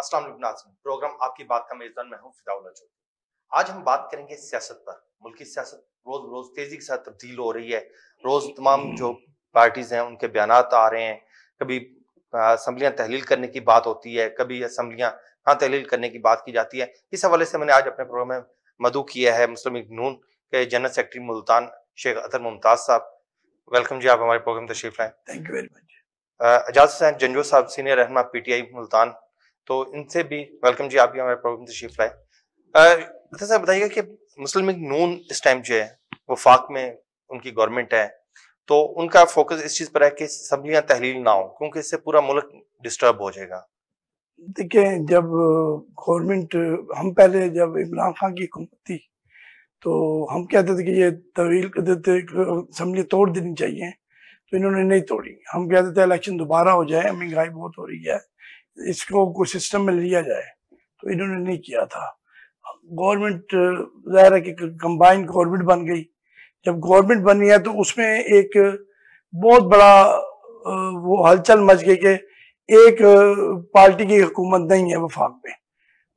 अस्सलाम वालेकुम नाज़रीन, प्रोग्राम आपकी बात का मेजबान मैं हूं फिदाउल्लाह चौधरी। आज हम बात करेंगे सियासत पर। मुल्क की सियासत रोज रोज तेजी के साथ तब्दील हो रही है। रोज तमाम जो पार्टीज हैं उनके बयानात आ रहे हैं। कभी असम्बलियां तहलील करने की बात होती है, कभी असम्बलियां हाँ तहलील करने की बात की जाती है। इस हवाले से मैंने आज अपने प्रोग्राम में मदऊ किया है मुस्लिम लीग नून के general secretary Multan Sheikh Atar Mumtaz sahab. Welcome ji, आप हमारे प्रोग्राम तशरीफ लाएं। Thank you very much. Ejaz Hussain Janjua sahab senior रहनुमा पीटीआई मुल्तान, तो इनसे भी वेलकम जी, आप भी हमारे प्रोग्राम तशरीफ लाए। साहब बताइएगा कि मुस्लिम लीग नून इस टाइम जो है वफाक में उनकी गवर्नमेंट है, तो उनका फोकस इस चीज पर है कि असम्बलियां तहलील ना हो, क्योंकि इससे पूरा मुल्क डिस्टर्ब हो जाएगा। देखिए, जब गवर्नमेंट हम पहले जब इमरान खान की हुकूमत थी तो हम कहते थे कि ये तहवील असम्बली तोड़ देनी चाहिए, तो इन्होंने नहीं तोड़ी। हम कहते थे इलेक्शन दोबारा हो जाए, महंगाई बहुत हो रही है, इसको कोई सिस्टम में लिया जाए, तो इन्होंने नहीं किया था। गवर्नमेंट ज़ाहिर है कि कंबाइन गवर्नमेंट बन गई। जब गवर्नमेंट बनी है तो उसमें एक बहुत बड़ा वो हलचल मच गई कि एक पार्टी की हुकूमत नहीं है वफाक में।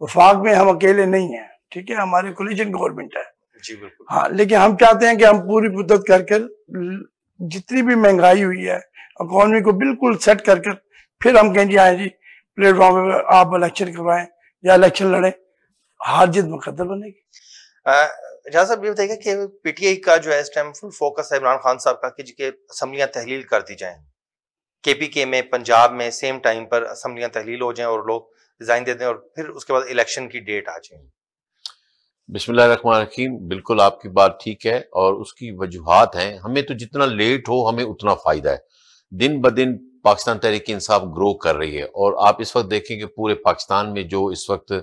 वफाक में हम अकेले नहीं हैं, ठीक है, हमारे कोलिशन गवर्नमेंट है जी बिल्कुल। हाँ, लेकिन हम चाहते हैं कि हम पूरी मुद्दत कर जितनी भी महंगाई हुई है इकॉनमी को बिल्कुल सेट कर फिर हम कहें जी हाँ जी प्लेटफॉर्म में आप इलेक्शन करवाएं या इलेक्शन लड़ें, हार जीत मुकद्दर बनेगी। एजाज साहब ये बताइएगा कि पीटीआई का जो है इस टाइम फुल फोकस है इमरान खान साहब का कि असम्बलियां तहलील कर दी जाएं, केपीके में पंजाब में सेम टाइम पर असम्बलियां तहलील हो जाएं और लोग रिजाइन दे दें और फिर उसके बाद इलेक्शन की डेट आ जाए। बिस्मिल्लाहिर्रहमानिर्रहीम, बिल्कुल आपकी बात ठीक है और उसकी वजूहात हैं। हमें तो जितना लेट हो हमें उतना फायदा है। दिन ब दिन पाकिस्तान तहरीक इंसाफ ग्रो कर रही है और आप इस वक्त देखें कि पूरे पाकिस्तान में जो इस वक्त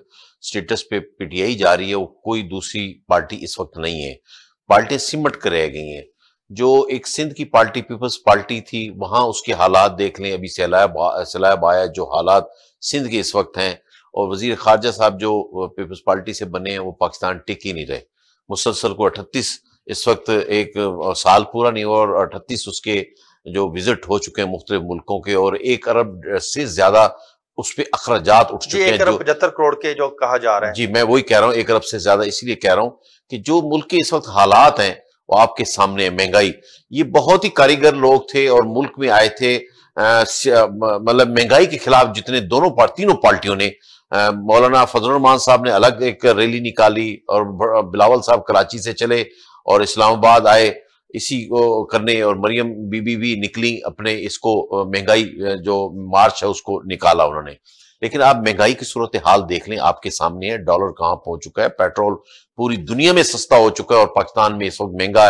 स्टेटस पे पीटीआई जा रही है वो कोई दूसरी पार्टी इस वक्त नहीं है। पार्टियां सिमट कर रह गई हैं। जो एक सिंध की पार्टी पीपल्स पार्टी थी, वहां उसके हालात देख लें। अभी सैलाब आया, जो हालात सिंध के इस वक्त हैं, और वजीर खारजा साहब जो पीपल्स पार्टी से बने हैं वो पाकिस्तान टिक ही नहीं रहे। मुसलसल को 38 इस वक्त एक साल पूरा नहीं हुआ और 38 उसके जो विजिट हो चुके हैं मुख्तलिफ मुल्कों के, और 1 अरब से ज्यादा उस पर अखराजात उठ चुके हैं। 1 अरब 75 करोड़ के जो कहा जा रहा है। जी, मैं वही कह रहा हूँ, 1 अरब से ज्यादा इसलिए कह रहा हूँ कि जो मुल्क के इस वक्त हालात हैं वो आपके सामने है। महंगाई, ये बहुत ही कारीगर लोग थे और मुल्क में आए थे, मतलब महंगाई के खिलाफ जितने तीनों पार्टियों ने, मौलाना फजलुर रहमान साहब ने अलग एक रैली निकाली और बिलावल साहब कराची से चले और इस्लामाबाद आए इसी को करने, और मरियम बीबी भी निकली अपने इसको महंगाई जो मार्च है उसको निकाला उन्होंने। लेकिन आप महंगाई की सूरत हाल देख लें, आपके सामने है। डॉलर कहां पहुंच चुका है, पेट्रोल पूरी दुनिया में सस्ता हो चुका है और पाकिस्तान में इस वक्त महंगा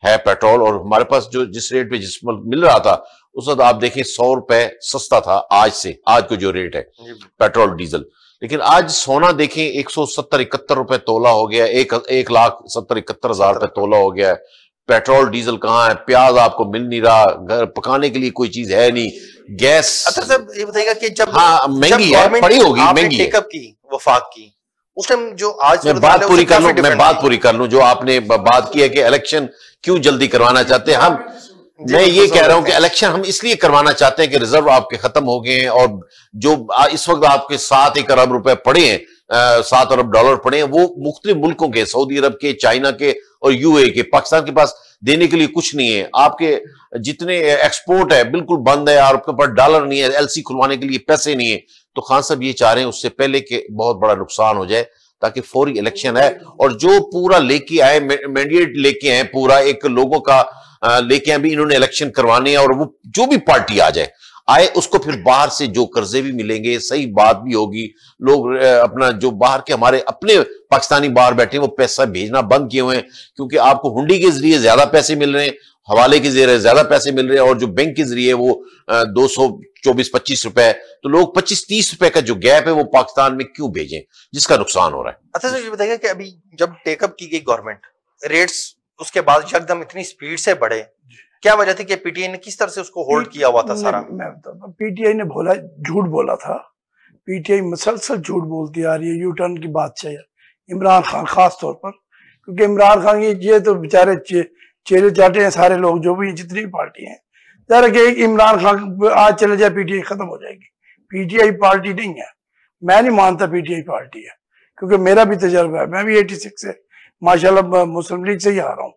है पेट्रोल। और हमारे पास जो जिस रेट पे जिस मिल रहा था उस वक्त आप देखें 100 रुपए सस्ता था आज को जो रेट है पेट्रोल डीजल। लेकिन आज सोना देखें 170-71 रुपए तोला हो गया, 1,70,71,000 रुपए तोला हो गया है। पेट्रोल डीजल कहाँ है, प्याज आपको मिल नहीं रहा, घर पकाने के लिए कोई चीज है नहीं, गैस। अच्छा सर ये बताइएगा कि जब महंगी है, पड़ी होगी, महंगी है की वफाक की उस टाइम जो आज मैं बात पूरी कर लूं जो आपने बात की है कि इलेक्शन क्यों जल्दी करवाना चाहते हैं हम। मैं ये कह रहा हूं कि इलेक्शन हम इसलिए करवाना चाहते हैं कि रिजर्व आपके खत्म हो गए हैं और जो इस वक्त आपके 7 अरब रुपए पड़े हैं, 7 अरब डॉलर पड़े हैं, वो मुख्तलिफ मुल्कों के, सऊदी अरब के, चाइना के और यूए के। पाकिस्तान के पास देने के लिए कुछ नहीं है। आपके जितने एक्सपोर्ट है बिल्कुल बंद है, आपके पास डॉलर नहीं है, एलसी खुलवाने के लिए पैसे नहीं है। तो खान साहब ये चाह रहे हैं उससे पहले कि बहुत बड़ा नुकसान हो जाए ताकि फौरी इलेक्शन है और जो पूरा लेके आए, मैंडेट लेके आए, पूरा एक लोगों का लेके आए भी इन्होंने इलेक्शन करवाने हैं, और वो जो भी पार्टी आए उसको फिर बाहर से जो कर्जे भी मिलेंगे, सही बात भी होगी, लोग अपना जो बाहर के हमारे अपने पाकिस्तानी बाहर बैठे वो पैसा भेजना बंद किए हुए हैं, क्योंकि आपको हुंडी के जरिए ज्यादा पैसे मिल रहे हैं, हवाले के जरिए ज्यादा पैसे मिल रहे हैं, और जो बैंक के जरिए वो 224-25 रुपए, तो लोग 25-30 रुपए का जो गैप है वो पाकिस्तान में क्यों भेजें, जिसका नुकसान हो रहा है। अच्छा सर ये बताइएगा कि अभी जब टेकअप की गई गवर्नमेंट, रेट्स उसके बाद यकदम इतनी स्पीड से बढ़े, क्या वजह थी कि पीटीआई ने किस तरह से उसको होल्ड किया हुआ था सारा? मैं बताता हूं, पीटीआई ने झूठ बोला था। पीटीआई मुसलसल झूठ बोलती आ रही है। यू टर्न की बात चाहिए इमरान खान खास तौर पर, क्योंकि इमरान खान ये तो बेचारे चेले चाटे हैं सारे लोग, जो भी जितनी भी पार्टी हैं। जरा कि इमरान खान आज चले जाए पीटीआई खत्म हो जाएगी। पीटीआई पार्टी नहीं है। मैं नहीं मानता पीटीआई पार्टी है, क्योंकि मेरा भी तजर्बा है, मैं भी 86 से माशाल्लाह मुस्लिम लीग से ही आ रहा हूँ।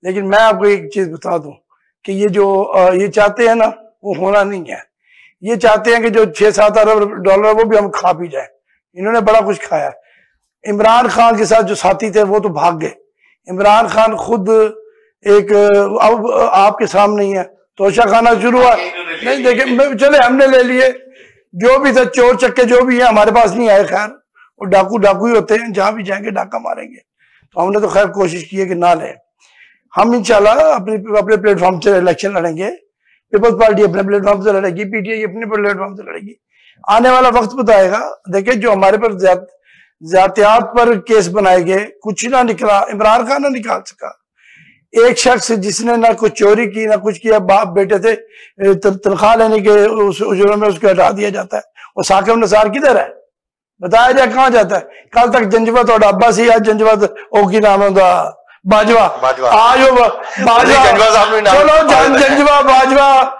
लेकिन मैं आपको एक चीज बता दूं कि ये जो ये चाहते हैं ना, वो होना नहीं है। ये चाहते हैं कि जो 6-7 अरब डॉलर वो भी हम खा पी जाए। इन्होंने बड़ा कुछ खाया। इमरान खान के साथ जो साथी थे वो तो भाग गए। इमरान खान खुद एक अब आपके सामने ही है, तोशा खाना शुरू हुआ नहीं, देखे चले हमने ले लिए, जो भी था चोर चक्के जो भी है हमारे पास नहीं आए। खैर वो डाकू ही होते हैं, जहां भी जाएंगे डाका मारेंगे। तो हमने तो खैर कोशिश की है कि ना लें। हम इंशाल्लाह अपने प्लेटफॉर्म से इलेक्शन लड़ेंगे। पीपल्स पार्टी अपने प्लेटफॉर्म से लड़ेगी, पीटीआई अपने प्लेटफॉर्म से लड़ेगी। आने वाला वक्त बताएगा। देखिए जो हमारे पर ज्यादतियात पर केस बनाए गए, कुछ ना निकला, इमरान खान ना निकाल सका। एक शख्स जिसने ना कुछ चोरी की ना कुछ किया, बाप बेटे थे, तनख्वाह लेने के उस उजरों में उसको हटा दिया जाता है। वो साकिब निसार किधर है, बताया जाए कहाँ जाता है। कल तक जंजवा तो अब्बा से, आज जंजवा ओ की नाम होगा बाजवा, आज बाजवा, चलो जंजवा बाजवा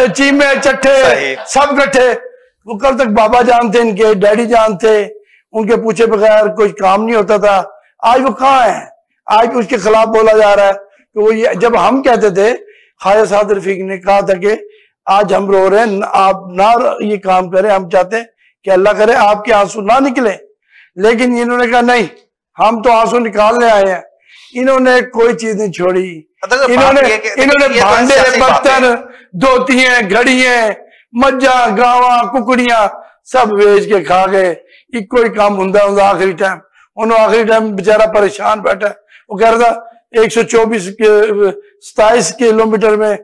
चीमे चट्ठे सब कट्ठे। वो कल तक बाबा जानते, इनके डैडी जानते, उनके पूछे बगैर कोई काम नहीं होता था। आज वो कहाँ है, आज उसके खिलाफ बोला जा रहा है। तो वो ये जब हम कहते थे, ख्वाजा साद रफीक ने कहा था कि आज हम रो रहे हैं, आप ना ये काम करें, हम चाहते हैं कि अल्लाह करे आपके आंसू ना निकले। लेकिन इन्होंने कहा नहीं, हम तो आंसू निकालने आए हैं। इन्होंने कोई चीज नहीं छोड़ी। इन्होंने भांडे बर्तन धोतियां घड़ियां मज्जा गावा कुकड़ियां सब बेच के खा गए। इको ही काम होंदा आखिरी टाइम। उन्होंने आखिरी टाइम बेचारा परेशान बैठा। वो कह रहा था 127 किलोमीटर में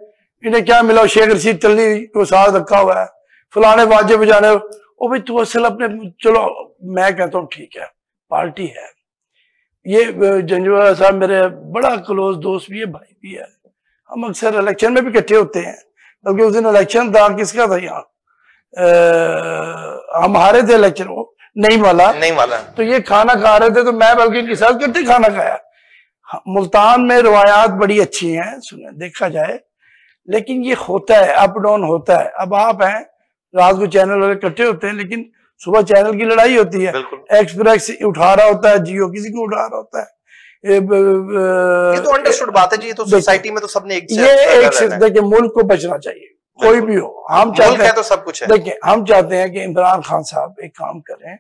इन्हें क्या मिला, शेख रशीद टल्ली को साथ रखा हुआ है, फलाने बाजे बजाने। ओ भाई तू असल अपने, चलो मैं कहता हूँ ठीक है पार्टी है। ये जंजवा साहब मेरे बड़ा क्लोज दोस्त भी है, भाई भी है। हम अक्सर इलेक्शन में भी इकट्ठे होते हैं। बल्कि उस दिन इलेक्शन था, किसका था यहाँ, हम हारे थे इलेक्शन, वो नहीं वाला। तो ये खाना खा रहे थे, तो मैं बल्कि इनके साथ इकट्ठे खाना खाया। मुल्तान में रवायात बड़ी अच्छी हैं, सुने देखा जाए, लेकिन ये होता है, अप डाउन होता है। अब आप हैं, रात को चैनल वाले इकट्ठे होते हैं, लेकिन सुबह चैनल की लड़ाई होती है। एक्सप्रेस उठा रहा होता है, जियो किसी को उठा रहा होता है। ये तो अंडरस्टूड बात है जी। ये तो सोसाइटी में तो सबने एक देखिए मुल्क को बचना चाहिए, कोई भी हो। हम चाहते हैं तो सब कुछ है। देखिए हम चाहते हैं कि इमरान खान साहब एक काम करें।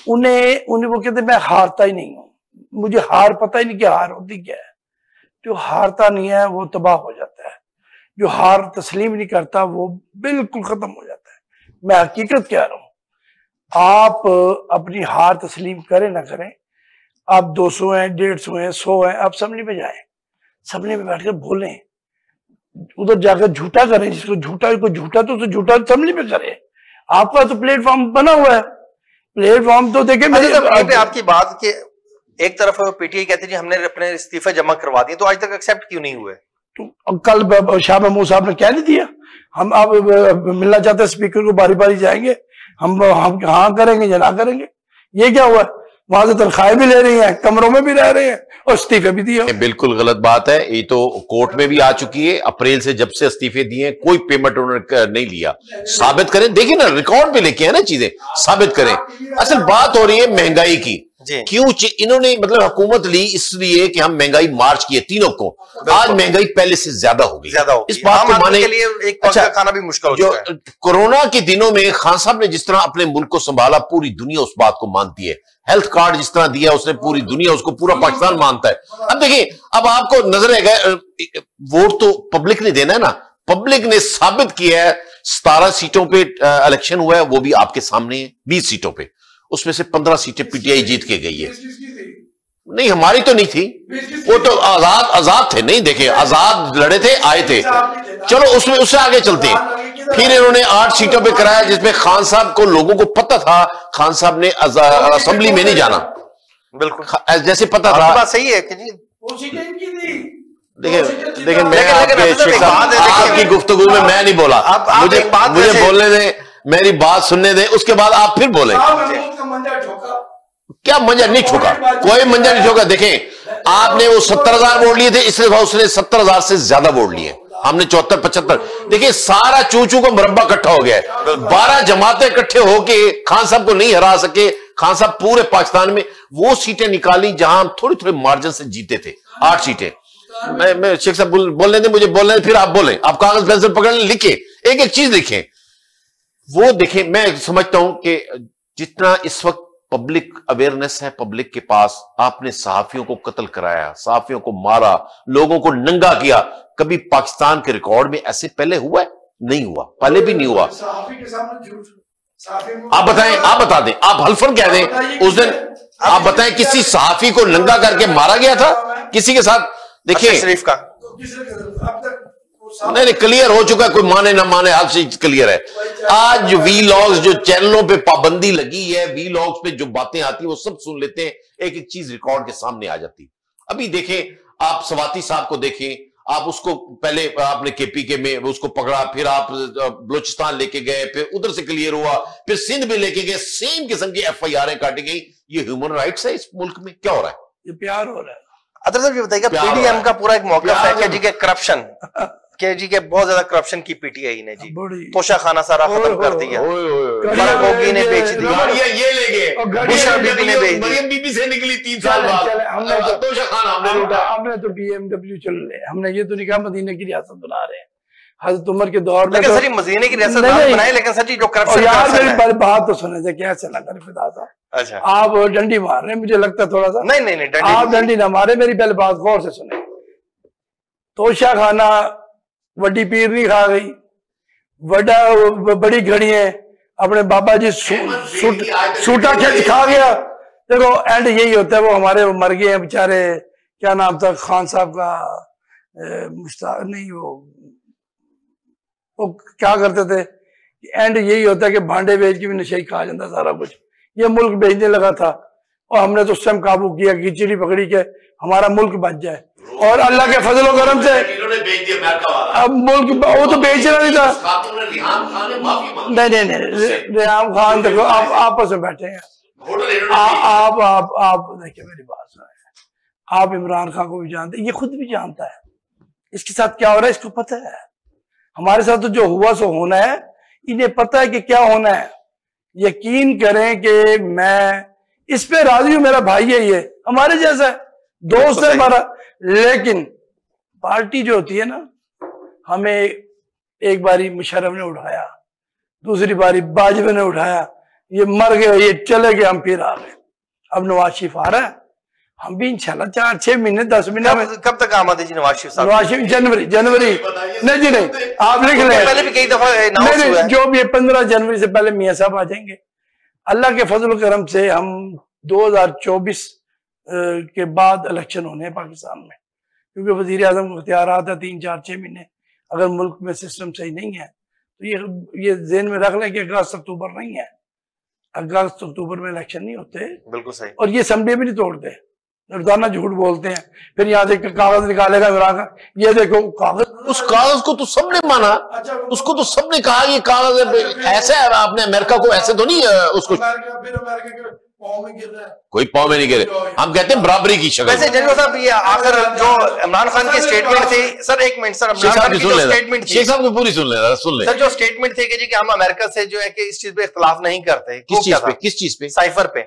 उन्हें वो कहते मैं हारता ही नहीं हूँ, मुझे हार पता ही नहीं कि हार होती क्या है। जो हारता नहीं है वो तबाह हो जाता है, जो हार तस्लीम नहीं करता वो बिल्कुल खत्म हो जाता है। मैं हकीकत कह रहा हूँ। आप अपनी हार तस्लीम करें ना करें, आप 200 हैं, 150 हैं, 100 हैं, आप असम्बली में जाएं, असम्बली में बैठकर बोलें, उधर जाकर झूठा करें। जिसको झूठा तो उसे झूठा असम्बली में करें। आपका तो प्लेटफॉर्म बना हुआ है, प्लेटफॉर्म तो देखे। पे आपकी बात के एक तरफ पीटीआई कहती है हमने अपने इस्तीफे जमा करवा दिए, तो आज तक एक्सेप्ट क्यों नहीं हुए? तो कल शाह महमूद साहब ने कह नहीं दिया हम आप मिलना चाहते हैं स्पीकर को, बारी बारी जाएंगे, हम हाँ करेंगे या ना करेंगे। ये क्या हुआ, वहां से तनख्वाहें भी ले रही हैं, कमरों में भी रह रहे हैं और इस्तीफे भी दिए। बिल्कुल गलत बात है। ये तो कोर्ट में भी आ चुकी है। अप्रैल से जब से इस्तीफे दिए कोई पेमेंट उन्होंने नहीं लिया। साबित करें, देखिए ना रिकॉर्ड पे लेके है ना चीजें, साबित करें। असल बात हो रही है महंगाई की। क्यों इन्होंने मतलब हुकूमत ली इसलिए कि हम महंगाई मार्च किए तीनों को। आज महंगाई पहले से ज्यादा हो गई। इस बात को माने के लिए एक अच्छा खाना भी मुश्किल हो चुका है। कोरोना के दिनों में खान साहब ने जिस तरह अपने मुल्क को संभाला, पूरी दुनिया उस बात को मानती है। हेल्थ कार्ड जिस तरह दिया उसने, पूरी दुनिया उसको, पूरा पाकिस्तान मानता है। अब देखिए, अब आपको नजर आएगा, वोट तो पब्लिक ने देना है ना। पब्लिक ने साबित किया है। 17 सीटों पे इलेक्शन हुआ है, वो भी आपके सामने है। 20 सीटों पे, उसमें से 15 सीटें पीटीआई जीत के गई है। नहीं, हमारी तो नहीं थी, वो तो आजाद थे। नहीं देखे, आजाद लड़े थे, आए थे। चलो उसमें उससे आगे चलते हैं। फिर इन्होंने 8 सीटों पे कराया, जिसमें खान साहब को, लोगों को पता था खान साहब ने असेंबली में नहीं जाना। बिल्कुल जैसे पता था। बात सही है कि जी देखिए मैं आपकी गुफ्तगू में मैं नहीं बोला, मुझे बोलने दें, मेरी बात सुनने दें, उसके बाद आप फिर बोले। क्या मंजर नहीं ठोका, कोई मंजर नहीं ठोका। देखें, आपने वो 70,000 वोट लिए थे, इस दफा उसने 70,000 से ज्यादा वोट लिए। हमने 74-75, देखिए सारा चूचू का मुरब्बा इकट्ठा हो गया है। 12 जमातें इकट्ठे होके खान साहब को नहीं हरा सके। खान साहब पूरे पाकिस्तान में वो सीटें निकाली जहां हम थोड़ी थोड़ी मार्जिन से जीते थे, 8 सीटें। मैं शेख साहब बोलने दें, मुझे बोलने दें, फिर आप बोलें। आप कागज पेंसिल पकड़ लें, लिखे, एक एक चीज लिखें, वो देखें। मैं समझता हूं कि जितना इस वक्त पब्लिक अवेयरनेस है पब्लिक के पास, आपने सहाफियों को कत्ल कराया, सहाफियों को मारा, लोगों को नंगा किया, कभी पाकिस्तान के रिकॉर्ड में ऐसे पहले हुआ है? नहीं हुआ, पहले भी नहीं हुआ। आप बताएं, आप बता दें, आप हल्फन कह दें उस दिन, आप बताएं किसी सहाफी को नंगा करके मारा गया था किसी के साथ? देखिए शरीफ का नहीं, क्लियर हो चुका है, कोई माने ना माने, हर चीज क्लियर है। आज वीलॉग्स, जो चैनलों पे पाबंदी लगी है, वीलॉग्स पे जो बातें आती है वो सब सुन लेते हैं, एक एक चीज रिकॉर्ड के सामने आ जाती। अभी देखें, आप सवाती साहब को देखें, आप उसको पहले आपने केपीके में उसको पकड़ा, फिर आप बलूचिस्तान लेके गए, फिर उधर से क्लियर हुआ, फिर सिंध में लेके गए, सेम किस्म की FIR काटी गई। ये ह्यूमन राइट्स है इस मुल्क में? क्या हो रहा है? ये प्यार हो रहा है। अतर साहब ये बताइएगा, PDM का पूरा एक मौका है कि जी के करप्शन के जी के बहुत ज्यादा करप्शन की PTI ने जी तोशा खाना सारा खत्म कर दिया, गोगी ने बेच दिया, ये ले गए, बुशरा बीबी ने बेच दी, मरियम बीबी से निकली 3 साल बाद, तोशा खाना हमने लूटा। हमने तो BMW चल रहे, हमने ये तो नहीं कहा मदीने की रियासत बना रहे हैं। हज़रत उमर के दौर में, लेकिन सर मदीने की रियासत बनाए, लेकिन सर जी जो करप्शन यार मेरी बात तो सुने थे, क्या चला कर फिदा था। अच्छा, आप डंडी मार रहे हैं, मुझे लगता थोड़ा सा। नहीं, आप डंडी ना मारे, मेरी पहले बात गौर से सुने। तोशा खाना वड्डी पीर नहीं खा गई, बड़ी घड़ी है अपने बाबा जी सूटा खिंच खा गया। देखो एंड यही होता है, वो हमारे मर गए हैं बेचारे, क्या नाम था खान साहब का, मुश्ताक नहीं, वो क्या करते थे, एंड यही होता है कि भांडे बेच के भी नशे खा जाता सारा कुछ। ये मुल्क बेचने लगा था और हमने तो उस टाइम काबू किया, खिचड़ी पकड़ी के हमारा मुल्क बच जाए, और अल्लाह के फजल और करम से अब मुल्क वो तो बेच रहा नहीं था। नहीं, रियाम खान देखो, आप आपस में बैठे हैं, आप देखिए मेरी बात सुने, आप इमरान खान को भी जानते, ये खुद भी जानता है इसके साथ क्या हो रहा है, इसको पता है। हमारे साथ तो जो हुआ सो होना है, इन्हें पता है कि क्या होना है। यकीन करें कि मैं इस पे राजी हूं, मेरा भाई है, ये हमारे जैसा है, दोस्त है हमारा। लेकिन पार्टी जो होती है ना, हमें एक बारी मुशर्रफ ने उठाया, दूसरी बारी बाजवा ने उठाया, ये मर गए, ये चले गए, हम फिर आ गए। अब नवाज शरीफ आ रहा है, हम भी इंशाल्लाह 4-6 महीने 10 महीने में। कब तक आमद है जी नवाज शरीफ साहब? नवाज शरीफ जनवरी नहीं जी, नहीं आप लिख लें, पहले भी कई दफा नहीं, जो भी 15 जनवरी से पहले मियां साहब आ जाएंगे। अल्लाह के फजल करम से हम 2024 के बाद इलेक्शन होने हैं पाकिस्तान में, क्योंकि वजीर आजम को इख्तियारात है 3-4-6 महीने। अगर मुल्क में सिस्टम सही नहीं है तो ये ज़हन में रख लें कि अगस्त अक्टूबर नहीं है, अगस्त अक्टूबर में इलेक्शन नहीं होते। बिल्कुल सही। और ये असेंबली भी नहीं तोड़ते, रोजाना झूठ बोलते हैं, फिर यहाँ से कागज निकालेगा इमरान खान, ये देखो कागज, उस कागज को तो सबने माना, उसको तो सबने कहा ये कागज ऐसा है। आपने अमेरिका को ऐसे तो नहीं उसको, कोई पाँव में नहीं गिरे। हम कहते हैं बराबरी की शक्ल। वैसे जनरल साहब ये आखिर जो इमरान खान की स्टेटमेंट थी, सर एक मिनट, सर इमरान खान की जो स्टेटमेंट थी, शेख साहब को पूरी सुन ले, सुन ले सर। जो स्टेटमेंट थी कि हम अमेरिका से जो है कि इस चीज पे इख्तिलाफ नहीं करते। किस चीज पे? साइफर पे।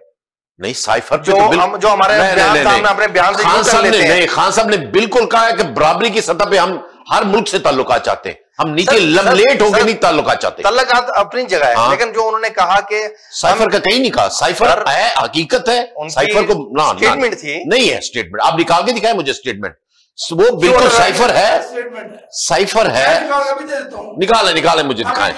नहीं, साइफर जो हमारे बयान से खान साहब ने बिल्कुल कहा है कि बराबरी की सतह पे हम हर मुल्क से ताल्लुकात चाहते हैं, हम नीचे लमलेट होकर नहीं ताल्लुकात चाहते। ताल्लुकात अपनी जगह है, हाँ। लेकिन जो उन्होंने कहा कि साइफर का कहीं नहीं कहा, साइफर है, हकीकत है। साइफर को स्टेटमेंट थी, नहीं है स्टेटमेंट। आप निकाल के दिखाए मुझे स्टेटमेंट, वो बिल्कुल साइफर है, साइफर है। निकाले मुझे दिखाएं,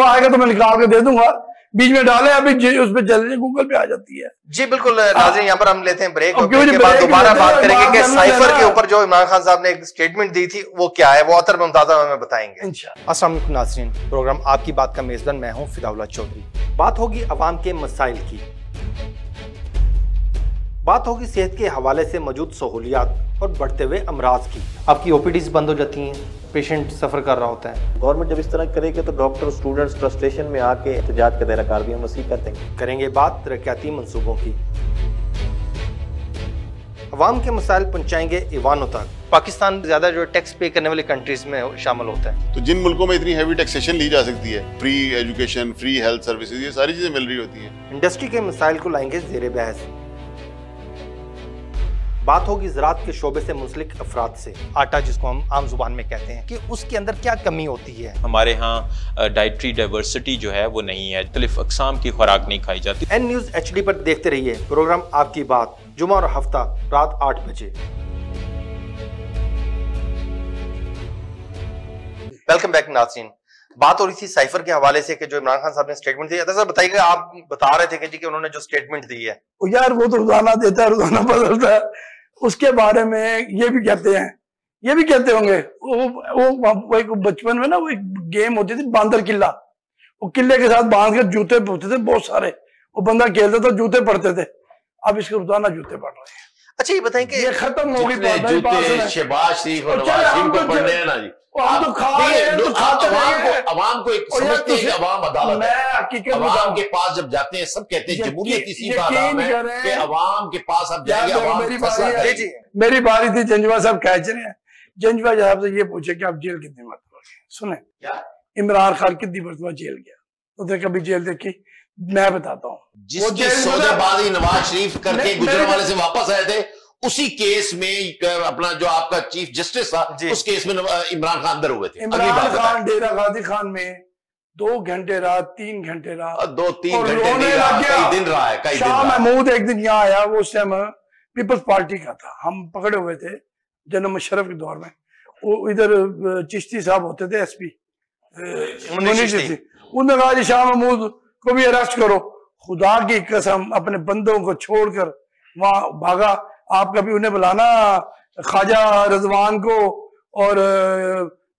आएगा तो मैं निकाल के दे दूंगा, बीच में डाले, अभी उस पर चल गूगल पे आ जाती है जी। बिल्कुल नाज़रीन, यहाँ पर हम लेते हैं ब्रेक, ब्रेक के बाद दोबारा बात करेंगे कि साइफर के ऊपर जो इमरान खान साहब ने एक स्टेटमेंट दी थी वो क्या है, वो अतर मुमताज़ा हमें बताएंगे। अस्सलाम वालेकुम नाज़रीन, प्रोग्राम आपकी बात का मेजबान मैं हूँ फिदाउल्लाह चौधरी। बात होगी अवाम के मसाइल की, बात होगी सेहत के हवाले से मौजूद सहूलियात और बढ़ते हुए अमराज की। आपकी OPDs बंद हो जाती हैं, पेशेंट सफ़र कर रहा होता है। गवर्नमेंट जब इस तरह करेगी तो डॉक्टर स्टूडेंट्स फ्रस्ट्रेशन में आके एहतजाज का दायरा कार भी हम वसी कर देंगे। करेंगे बात तरक्याती मंसूबों की। अवाम के मसाइल पहुंचाएंगे ईवानों तक। पाकिस्तान ज्यादा जो टैक्स पे करने वाली कंट्रीज में शामिल होता है। तो जिन मुल्कों में इतनी हैवी टैक्सेशन ली जा सकती है, free education, free health services, ये सारी चीजें मिल रही होती हैं। इंडस्ट्री के मसाइल को लाएंगे जेरे बहस। बात होगी ज़राअत के शोबे से मुंसलिक अफराद से। आटा जिसको हम आम जुबान में कहते हैं कि उसके अंदर क्या कमी होती है। हमारे यहाँ डाइटरी डाइवर्सिटी जो है वो नहीं है, मुख्तलिफ अक़साम की खुराक नहीं खाई जाती। एन न्यूज़ HD पर देखते रहिए प्रोग्राम आपकी बात, जुमा और हफ्ता रात 8 बजे। वेलकम बैक नाज़रीन। बात हो रही थी साइफर के हवाले से कि जो इमरान खान साहब ने स्टेटमेंट दी। सर बताइएगा, आप बता रहे थे कि उन्होंने जो स्टेटमेंट दी है यार वो तो रोजाना देता है, रोजाना बदलता है। उसके बारे में ये भी कहते होंगे वो एक बचपन में ना वो एक गेम होती थी बांदर किला। वो किले के साथ बांध कर जूते होते थे बहुत सारे, वो बंदा खेलता था जूते पड़ते थे। अब इसके रोजाना जूते पड़ रहे हैं। अच्छा ये बताएं कि ये खत्म हो गई जूते शहबाज शरीफ और नवाज शरीफ को पढ़ने हैं ना जी। हम तो खा रहे हैं, तो खाते अवाम को एक समझते हैं, अवाम अदालत है। अवाम के पास जब जाते हैं सब कहते हैं जमहूरियत इसी का नाम है कि अवाम के पास अब जाएंगे, अवाम। मेरी बारी थी, जंजवा साहब खींच रहे हैं। जंजवा साहब से ये पूछे कि आप जेल कितनी मरतबा गए? सुने क्या इमरान खान कितनी मरतबा जेल गया? उसने कभी जेल देखी? मैं बताता हूँ। जिसकी सौदेबाजी नवाज शरीफ करके गुजरांवाले से वापस आए थे, उसी केस में अपना जो आपका चीफ जस्टिस था, उस केस में इमरान खान अंदर हुए थे। इमरान खान डेरा गाजी खान में 2 घंटे रात, 3 घंटे रात, 2-3 घंटे कई दिन रहा है। शाह महमूद एक दिन यहाँ आया, वो उस टाइम पीपल्स पार्टी का था, हम पकड़े हुए थे जनरल मुशर्रफ के दौर में। वो इधर चिश्ती साहब होते थे, SP उन्होंने कहा जी शाह महमूद को भी अरेस्ट करो। खुदा की कसम अपने बंदों को छोड़कर वहां भागा। आप कभी उन्हें बुलाना, ख्वाजा रजवान को और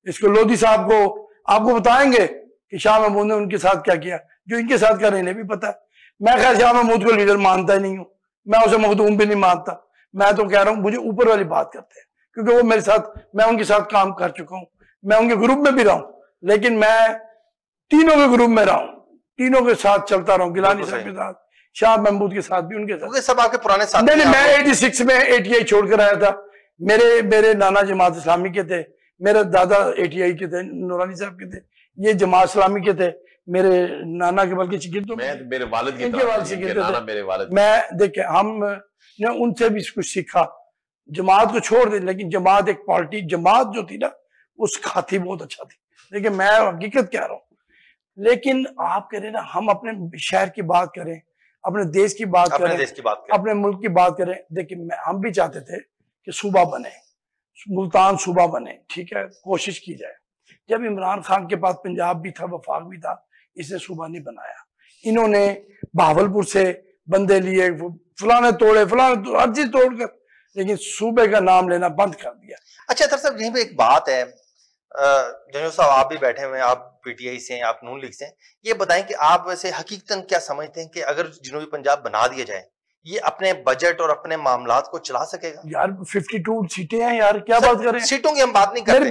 इसको लोधी साहब को, आपको बताएंगे कि शाह महमूद ने उनके साथ क्या किया, जो इनके साथ कर रहे हैं भी पता है। मैं खैर शाह महमूद को लीडर मानता ही नहीं हूँ, मैं उसे मखदूम भी नहीं मानता। मैं तो कह रहा हूँ मुझे ऊपर वाली बात करते हैं, क्योंकि वो मेरे साथ, मैं उनके साथ काम कर चुका हूँ, मैं उनके ग्रुप में भी रहा हूँ, लेकिन मैं तीनों के ग्रुप में रहा हूँ, तीनों के साथ चलता रहा हूँ, गिलानी साहब के साथ, शाह महमूद के साथ भी, उनके साथ। सब आपके पुराने साथी। नहीं, मैं 86 में ATI छोड़कर आया था। मेरे नाना जमात इस्लामी के थे, मेरे दादा ATI के थे, नूरानी साहब के थे, ये जमात इस्लामी के थे, मेरे नाना के बल्कि शिगिर्दों में, मेरे वालिद के इनके वालिद शिगिर्द थे। मेरे वालिद, मैं देखे हमने उनसे भी कुछ सीखा। जमात को छोड़ दे, लेकिन जमात एक पार्टी, जमात जो थी ना वो सिखाती बहुत अच्छा थी, लेकिन मैं हकीकत कह रहा हूँ। लेकिन आप कह रहे ना हम अपने शहर की बात करें, अपने देश की बात करें, अपने मुल्क की बात करें। देखिए हम भी चाहते थे कि सूबा बने, मुल्तान सूबा बने, ठीक है, कोशिश की जाए। जब इमरान खान के पास पंजाब भी था, वफाक भी था, इसने सूबा नहीं बनाया। इन्होंने बहावलपुर से बंदे लिए, फलाने तोड़े, हर चीज तोड़कर, लेकिन सूबे का नाम लेना बंद कर दिया। अच्छा तर साहब, यहीं पे एक बात है, जनरल साहब आप भी बैठे हुए हैं, आप PTI से हैं, आप नून लीग से हैं, ये बताएं कि आप वैसे हकीकतन क्या समझते हैं कि अगर जनूबी पंजाब बना दिया जाए, ये अपने बजट और अपने मामलात को चला सकेगा? यार 52 सीटें हैं यार, क्या बात करें? सीटों की हम बात नहीं करते,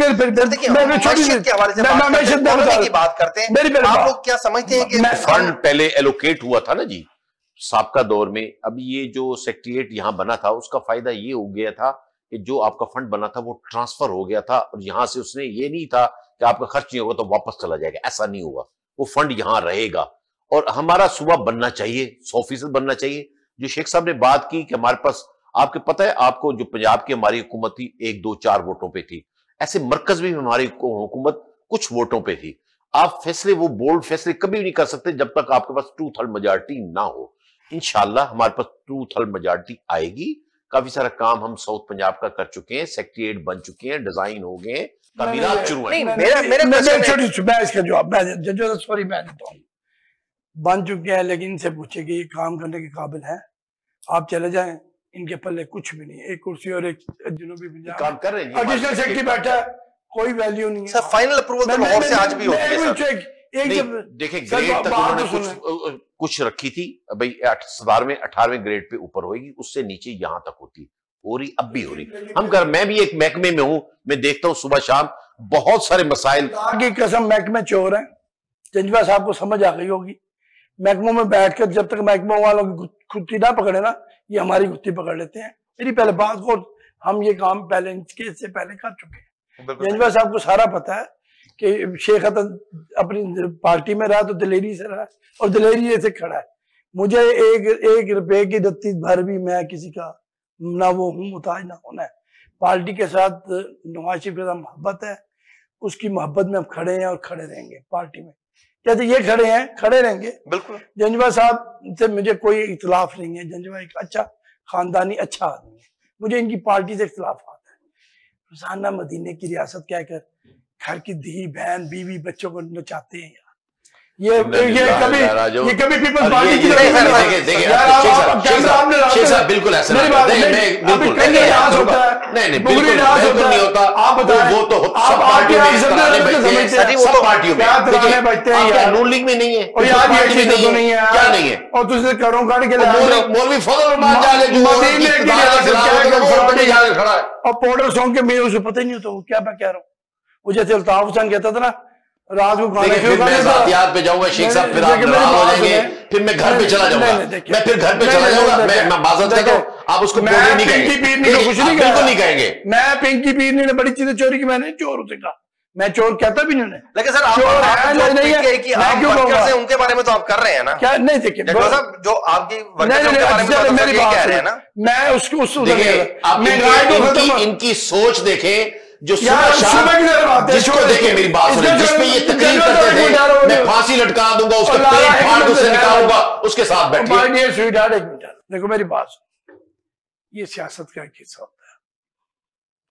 बात करते हैं। आप लोग क्या समझते हैं कि फंड पहले एलोकेट हुआ था ना जी साबका दौर में, अब ये जो सेक्रेटेरिएट यहाँ बना था उसका फायदा ये हो गया था कि जो आपका फंड बना था वो ट्रांसफर हो गया था, और यहां से उसने ये नहीं था कि आपका खर्च नहीं होगा तो वापस चला जाएगा, ऐसा नहीं हुआ। वो फंड यहां रहेगा और हमारा सूबा बनना चाहिए, 100% बनना चाहिए। जो शेख साहब ने बात की कि हमारे पास, आपको पता है, आपको जो पंजाब की हमारी हुकूमत थी 1, 2, 4 वोटों पे थी, ऐसे मरकज में हमारी हुकूमत कुछ वोटों पे थी। आप फैसले, वो बोल्ड फैसले कभी नहीं कर सकते जब तक आपके पास 2/3 मेजॉरिटी ना हो। इंशाल्लाह हमारे पास 2/3 मेजॉरिटी आएगी। काफी सारा काम हम साउथ पंजाब का कर चुके हैं, सेक्रेटेरिएट बन चुके हैं, डिजाइन हो गए, तामीरात शुरू है। इसका जवाब सॉरी मैं देता हूँ, बन चुके हैं, लेकिन इनसे पूछे कि ये काम करने के काबिल है? आप चले जाएं, इनके पल्ले कुछ भी नहीं, एक कुर्सी और एक जनूबी पंजाब काम कर रहे हैं, एडिशनल सेक्रेटरी बैठा है, कोई वैल्यू नहीं है सर। फाइनल अप्रूवल तो लाहौर से आज भी होती है। देखिए ग्रेड तक उन्होंने कुछ रखी थी भाई, 17वें 18वें ग्रेड पे ऊपर होगी, उससे नीचे यहां तक होती, हो रही, अब भी हो रही। हम कर, मैं भी एक महकमे में हूं, मैं देखता हूं सुबह शाम बहुत सारे मसाइल की कसम महकमे चोर हैं। जंजवा साहब को समझ आ गई होगी, महकमों में बैठकर जब तक महकमों वालों की गुत्ती ना पकड़े ना, ये हमारी गुत्ती पकड़ लेते हैं मेरी पहले बात को, हम ये काम पहले इससे पहले कर चुके हैं। जंजवा साहब को सारा पता है कि शेख अपनी पार्टी में रहा तो दिलेरी से रहा और दिलेरी से खड़ा है। मुझे एक रुपए की रत्ती भर भी मैं किसी का ना वो हूँ मुताज ना होना है। पार्टी के साथ नवाज शरीफ के साथ मोहब्बत है, उसकी मोहब्बत में हम खड़े हैं और खड़े रहेंगे। पार्टी में कहते ये खड़े हैं, खड़े रहेंगे। बिल्कुल जंजवा साहब से मुझे कोई इख्तलाफ नहीं है। जंजवा एक अच्छा खानदानी अच्छा आदमी है, मुझे इनकी पार्टी से इख्तलाफ आता है। रोजाना मदीने की रियासत कहकर घर की धी बहन बीवी बच्चों को नचाते हैं। ये कभी पीपल्स पार्टी की बिल्कुल ऐसा नहीं होता। आप वो तो सब पार्टियों में नून लीग में नहीं है, क्या नहीं है। और तुझे करों काट के मौलवी फजल खड़ा है और पाउडर सॉन्ग के मेरे उसे पता ही नहीं होता क्या मैं कह रहा हूँ। वो जैसे अल्ताफ हुसैन कहता था ना, रात को पे जाऊंगा शेख साहब, फिर आप नाराज हो जाएंगे, फिर मैं घर पे चला जाऊंगा, मैं फिर घर पे चला जाऊंगा। मैं माजरत करता हूं, आप उसको नहीं कहेंगे, कुछ नहीं बिल्कुल नहीं कहेंगे। मैं पिंकी पीरनी ने बड़ी चीजें चोरी की, मैंने चोर उसे कहा, मैं चोर कहता भी नहीं उन्हें। लेकिन सर आप उनके बारे में तो आप कर रहे हैं ना, क्या नहीं? देखिए जो आपकी मेरी बात कह रहे हैं ना, मैं उसको इनकी सोच देखें जो जिसको देखे मेरी बात सुने, जिसमें ये तकरीर करते थे मैं फांसी लटका दूंगा, उसका पेट फाड़ उसे निकालूंगा, उसके साथ बैठिए। देखो मेरी बात सुनो, ये सियासत का एक हिस्सा होता है।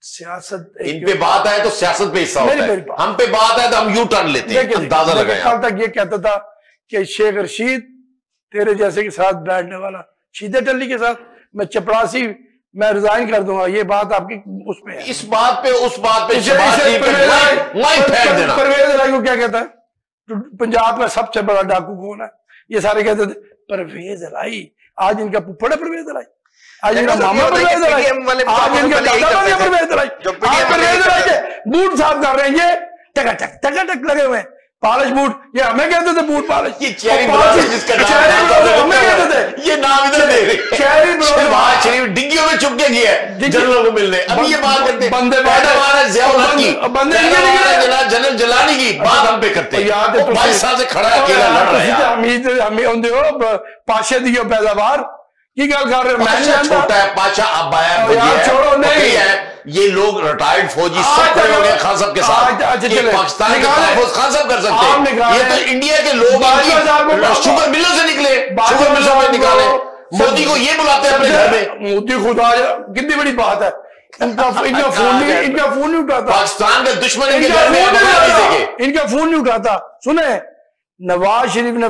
सियासत इन पे बात आए तो सियासत पे हिस्सा होता है, हम पे बात आए तो हम यू टर्न लेते हैं। अंदाजा लगाया। कल तक ये कहता था कि शेख रशीद तेरे जैसे के साथ बैठने वाला, शीदे टल्ली के साथ मैं चपरासी, मैं रिजाइन कर दूंगा। ये बात आपकी उस पे है। इस बात पे उस बात पे परवेज इलाही को क्या कहता है? पंजाब का सबसे बड़ा डाकू कौन है? ये सारे कहते थे परवेज इलाही। आज इनका फुफड़ है परवेज इलाही, आज इनका मामा परवेज इलाही, आज इनका दादा परवेज इलाही। परवेज इलाही के बूट साफ कर रहे हैं, ये टकाटक लगे हुए हैं, पॉलिश बूट। ये हमें कहते थे बूट पॉलिश, ये चेरी जिसका हमें कहते थे। ये नाम इधर दे रहे शहबाज शरीफ डिग्गियों में चुप के गया जनरलों को मिलने। अभी ये बात करते बंदे जनरल जलानी की बात हम पे करते हैं। भाई साहब से खड़ा अकेला लड़ रहे हैं। हमें होंगे पाशे दी पैदावार की गल कर रहे हैं। छोटा है पाशा अब आया, छोड़ो नहीं है। ये लोग रिटायर्ड फौजी सब खड़े हो गए खान साहब के साथ। पाकिस्तान के तहफ़्फ़ुज़ खान साहब कर सकते हैं। ये तो इंडिया के लोग शुगर मिलों से निकले, शुगर मिलों में निकाले। मोदी को ये बुलाते हैं अपने घर में। मोदी खुदा कितनी बड़ी बात है। इनका फोन नहीं उठाता। पाकिस्तान का दुश्मन इनका फोन नहीं उठाता। सुने, नवाज शरीफ ने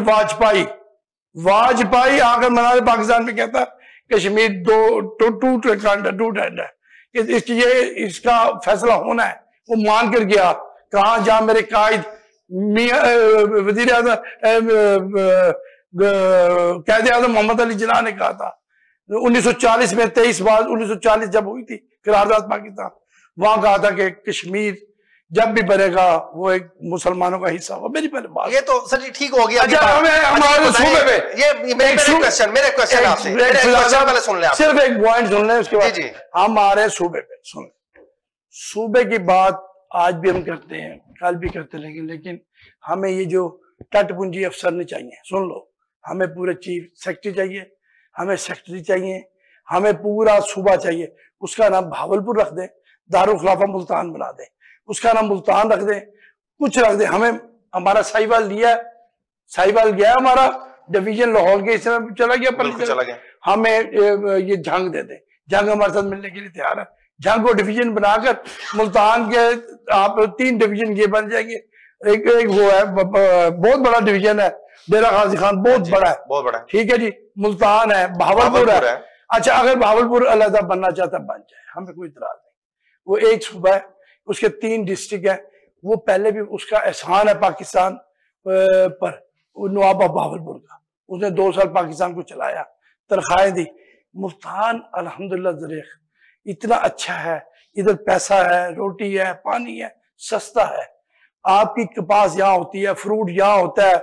वाजपेयी आकर मनारे पाकिस्तान में कहता कश्मीर टू है, इसका फैसला होना है। वो मान कर गया। कहा जहां मेरे कायद वजीर आज़म कायदे आज़म मोहम्मद अली जिन्ना ने कहा था 1940 में 23 बार 1940 जब हुई थी करारदाद पाकिस्तान, वहां कहा था कि कश्मीर जब भी बनेगा वो एक मुसलमानों का हिस्सा होगा। मेरी पहले बात ये तो सर जी ठीक हो गया। अच्छा, हमारे सूबे पे ये मेरे क्वेश्चन आपसे पहले सुन लें, सिर्फ एक पॉइंट सुन लें, उसके बाद हमारे सूबे पे सुन। सूबे की बात आज भी हम करते हैं, कल भी करते रहेंगे, लेकिन हमें ये जो टटपुंजी अफसर नहीं चाहिए। सुन लो, हमें पूरे चीफ सेक्रेटरी चाहिए, हमें सेक्रेटरी चाहिए, हमें पूरा सूबा चाहिए। उसका नाम भावलपुर रख दे, दारुल खिलाफा मुल्तान बना दे, उसका नाम मुल्तान रख दे, कुछ रख दे। हमें हमारा साहिवाल गया हमारा डिवीजन लाहौर के हिस्से में चला गया। हमें ये जंग दे दे, जंग हमारे साथ मिलने के लिए तैयार है। जंग को डिवीजन बनाकर मुल्तान के आप 3 डिवीजन ये बन जाएंगे। एक वो है बहुत बड़ा डिवीजन है, डेरा गाजी खान बहुत बड़ा है, ठीक है जी। मुल्तान है, भावलपुर है। अच्छा, अगर भावलपुर अलग बनना चाहता बन जाए, हमें कोई इतराज नहीं। वो एक सूबा है, उसके 3 डिस्ट्रिक्ट है। वो पहले भी उसका एहसान है पाकिस्तान पर, नवाब भावलपुर का। उसने 2 साल पाकिस्तान को चलाया, तनख्वाहें दी। मुल्तान अल्हम्दुलिल्लाह ज़रीख इतना अच्छा है, इधर पैसा है, रोटी है, पानी है, सस्ता है। आपकी कपास यहाँ होती है, फ्रूट यहाँ होता है,